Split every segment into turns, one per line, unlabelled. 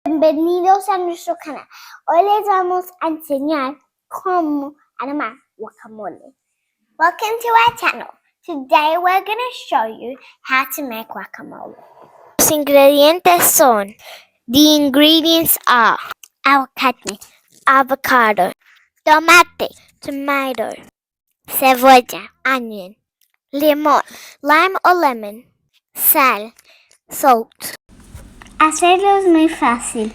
Bienvenidos a nuestro canal. Hoy les vamos a enseñar cómo armar guacamole. Welcome to our channel. Today we're going to show you how to make guacamole. Los ingredientes son: the ingredients are aguacate, avocado, tomate, tomato, cebolla, onion, limón, lime or lemon, sal, salt. Hacerlo es muy fácil.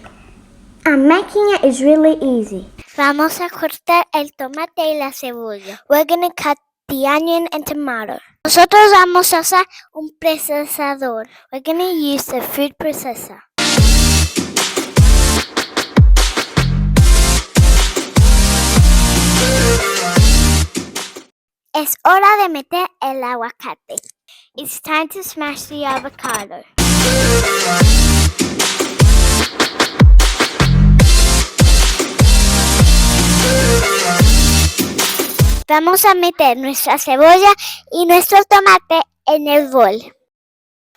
Making it is really easy. Vamos a cortar el tomate y la cebolla. We're gonna cut the onion and tomato. Nosotros vamos a usar un procesador. We're gonna use the food processor. Es hora de meter el aguacate. It's time to smash the avocado. Vamos a meter nuestra cebolla y nuestro tomate en el bol.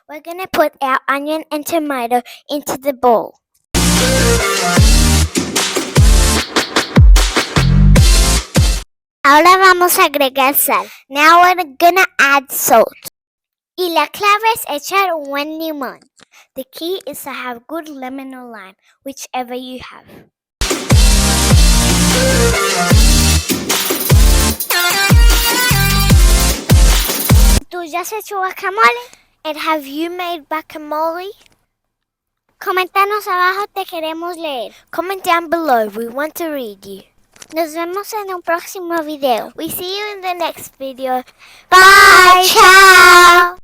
We're going to put our onion and tomato into the bowl. Ahora vamos a agregar sal. Now we're going to add salt. Y la clave es echar un buen limón. The key is to have good lemon or lime, whichever you have. ¿Tú ya has hecho guacamole? And have you made guacamole? Coméntanos abajo, te queremos leer. Comment down below, we want to read you. Nos vemos en un próximo video. We see you in the next video. Bye, ciao!